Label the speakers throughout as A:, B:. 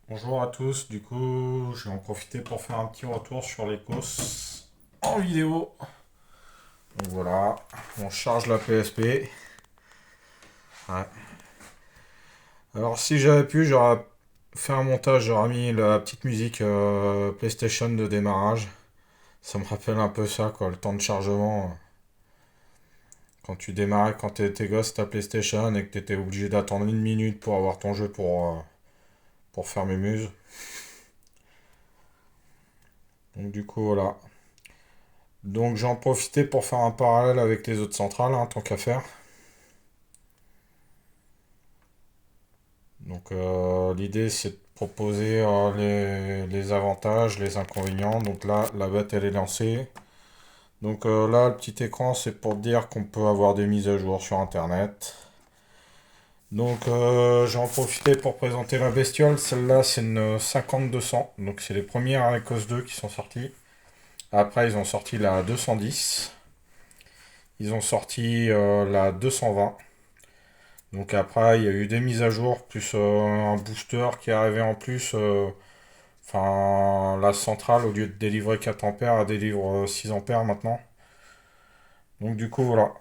A: Bonjour à tous, du coup je vais en profiter pour faire un petit retour sur l'Ecos en vidéo. Donc voilà, on charge la PSP. Ouais. Alors si j'avais pu, j'aurais fait un montage, j'aurais mis la petite musique PlayStation de démarrage. Ça me rappelle un peu ça quoi, le temps de chargement. Quand tu démarrais quand t'étais gosse ta PlayStation et que t'étais obligé d'attendre une minute pour avoir ton jeu pour faire Mémuse. Donc du coup voilà. Donc j'en profitais pour faire un parallèle avec les autres centrales, hein, tant qu'à faire. Donc l'idée c'est de proposer les avantages, les inconvénients. Donc là, la bête elle est lancée. Donc là, le petit écran c'est pour dire qu'on peut avoir des mises à jour sur Internet. Donc j'en profité pour présenter la bestiole. Celle-là c'est une 50-200. Donc c'est les premières Ecos 2 qui sont sorties. Après ils ont sorti la 210. Ils ont sorti la 220. Donc après il y a eu des mises à jour plus un booster qui est arrivé en plus. Enfin, la centrale, au lieu de délivrer 4 ampères, elle délivre 6 ampères maintenant. Donc du coup, voilà.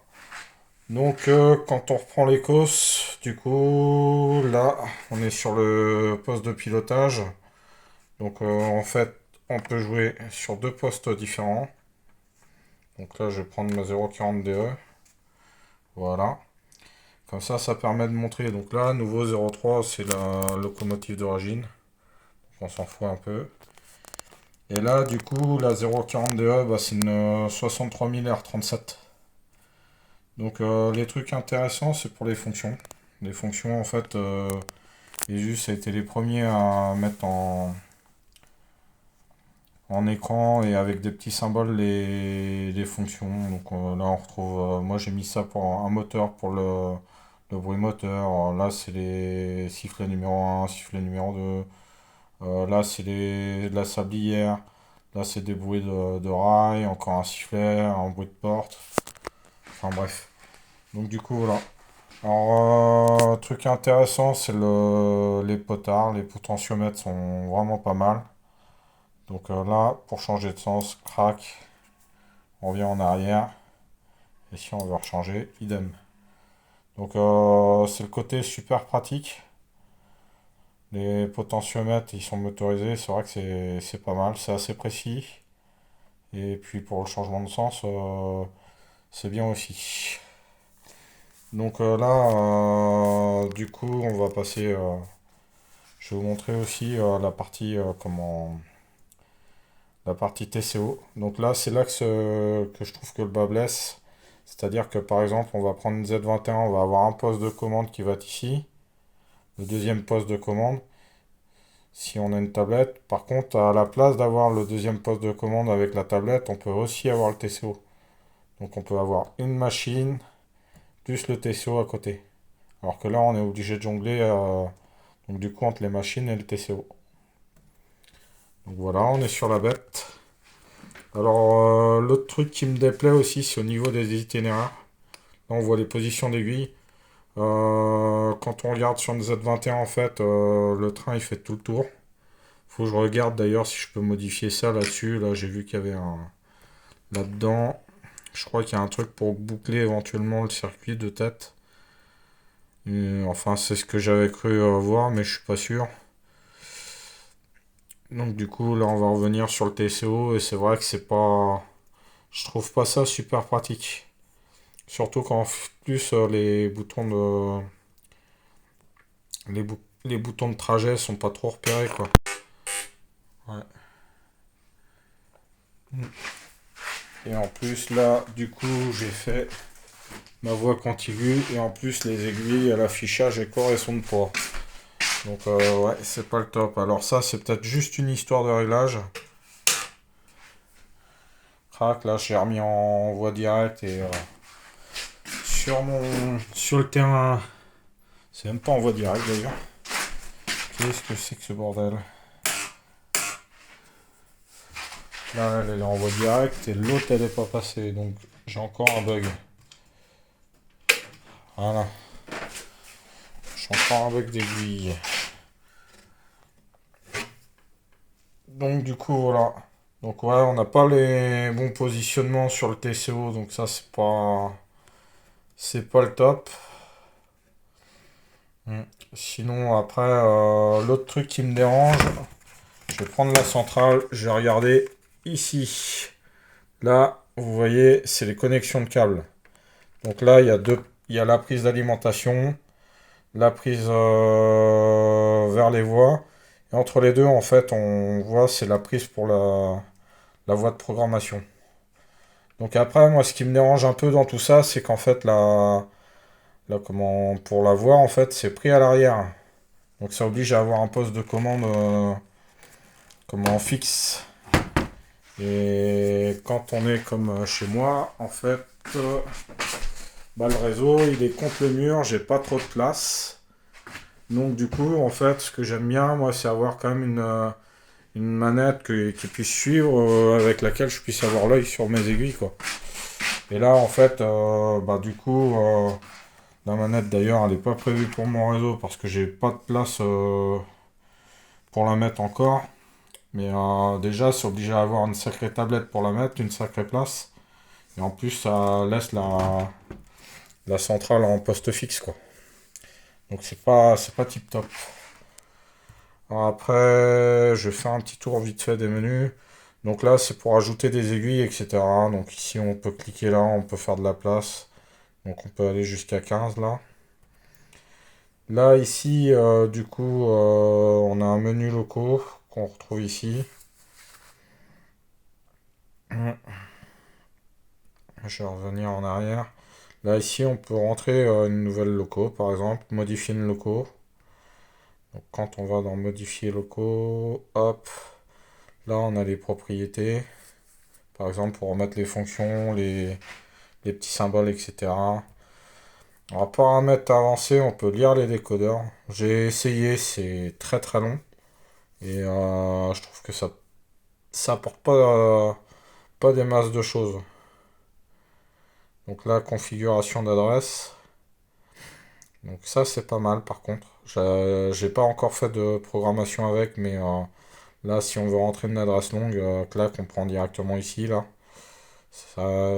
A: Donc quand on reprend les cos, du coup, là, on est sur le poste de pilotage. Donc en fait, on peut jouer sur deux postes différents. Donc là, je vais prendre ma 040 DE. Voilà. Comme ça permet de montrer. Donc là, nouveau 03, c'est la locomotive d'origine. On s'en fout un peu. Et là, du coup, la 040 DE, bah, c'est une 63 000 R37. Donc les trucs intéressants, c'est pour les fonctions. Les fonctions, en fait, Asus a été les premiers à mettre en écran et avec des petits symboles les fonctions. Donc là, on retrouve, moi j'ai mis ça pour un moteur pour le bruit moteur. Là, c'est les sifflets numéro un, sifflet numéro 2. Là, c'est la sablière. Là, c'est des bruits de rail, encore un sifflet, un bruit de porte. Enfin bref. Donc du coup, voilà. Alors, truc intéressant, c'est les potards. Les potentiomètres sont vraiment pas mal. Donc là, pour changer de sens, crac, on revient en arrière. Et si on veut rechanger, idem. Donc c'est le côté super pratique. Les potentiomètres, ils sont motorisés. C'est vrai que c'est pas mal. C'est assez précis. Et puis pour le changement de sens, c'est bien aussi. Donc là, du coup, on va passer. Je vais vous montrer aussi la partie TCO. Donc là, c'est là que je trouve que le bas blesse. C'est-à-dire que par exemple, on va prendre une Z21, on va avoir un poste de commande qui va être ici, le deuxième poste de commande. Si on a une tablette, par contre, à la place d'avoir le deuxième poste de commande avec la tablette, on peut aussi avoir le TCO. Donc on peut avoir une machine plus le TCO à côté. Alors que là, on est obligé de jongler donc du coup entre les machines et le TCO. Donc voilà, on est sur la bête. Alors, l'autre truc qui me déplaît aussi, c'est au niveau des itinéraires. Là, on voit les positions d'aiguille. Quand on regarde sur une Z21, en fait, le train, il fait tout le tour. Faut que je regarde d'ailleurs si je peux modifier ça là-dessus. Là, j'ai vu qu'il y avait un... Là-dedans, je crois qu'il y a un truc pour boucler éventuellement le circuit de tête. Enfin, c'est ce que j'avais cru voir, mais je suis pas sûr. Donc du coup, là, on va revenir sur le TCO, et c'est vrai que c'est pas... Je trouve pas ça super pratique. Surtout quand en plus les boutons les boutons de trajet sont pas trop repérés quoi. Ouais. Et en plus là, du coup, j'ai fait ma voie contiguë et en plus les aiguilles à l'affichage et correspondent pas. Donc ouais, c'est pas le top. Alors ça, c'est peut-être juste une histoire de réglage. Crac, là, j'ai remis en voie directe et sur le terrain, c'est même pas en voie directe d'ailleurs. Qu'est-ce que c'est que ce bordel? Là, elle est en voie directe et l'autre, elle est pas passée. Donc, j'ai encore un bug. Voilà. J'ai encore un bug d'aiguille. Donc du coup voilà. Donc ouais, on n'a pas les bons positionnements sur le TCO, donc ça c'est pas le top. Mm. Sinon après l'autre truc qui me dérange, je vais prendre la centrale, je vais regarder ici. Là, vous voyez, c'est les connexions de câbles. Donc là, il y a la prise d'alimentation, la prise vers les voies. Et entre les deux, en fait, on voit, c'est la prise pour la voie de programmation. Donc après, moi, ce qui me dérange un peu dans tout ça, c'est qu'en fait, comment, pour la voie, en fait, c'est pris à l'arrière. Donc ça oblige à avoir un poste de commande comment fixe. Et quand on est comme chez moi, en fait, euh, bah, le réseau, il est contre le mur, j'ai pas trop de place. Donc du coup, en fait, ce que j'aime bien, moi, c'est avoir quand même une manette qui puisse suivre, avec laquelle je puisse avoir l'œil sur mes aiguilles, quoi. Et là, en fait, bah du coup, la manette d'ailleurs, elle n'est pas prévue pour mon réseau parce que j'ai pas de place pour la mettre encore. Mais déjà, c'est obligé à avoir une sacrée tablette pour la mettre, une sacrée place. Et en plus, ça laisse la centrale en poste fixe, quoi. Donc c'est pas tip top. Alors après, je vais faire un petit tour vite fait des menus. Donc là, c'est pour ajouter des aiguilles, etc. Donc ici, on peut cliquer là, on peut faire de la place. Donc on peut aller jusqu'à 15 là. Là, ici, du coup, on a un menu locaux qu'on retrouve ici. Je vais revenir en arrière. Là, ici, on peut rentrer une nouvelle loco, par exemple, modifier une loco. Donc quand on va dans modifier locaux, hop, là, on a les propriétés. Par exemple, pour remettre les fonctions, les petits symboles, etc. En paramètres avancés, on peut lire les décodeurs. J'ai essayé, c'est très très long. Et je trouve que ça apporte pas des masses de choses. Donc là, configuration d'adresse. Donc ça, c'est pas mal par contre. J'ai pas encore fait de programmation avec, mais là, si on veut rentrer une adresse longue, clac, on prend directement ici, là. Ça,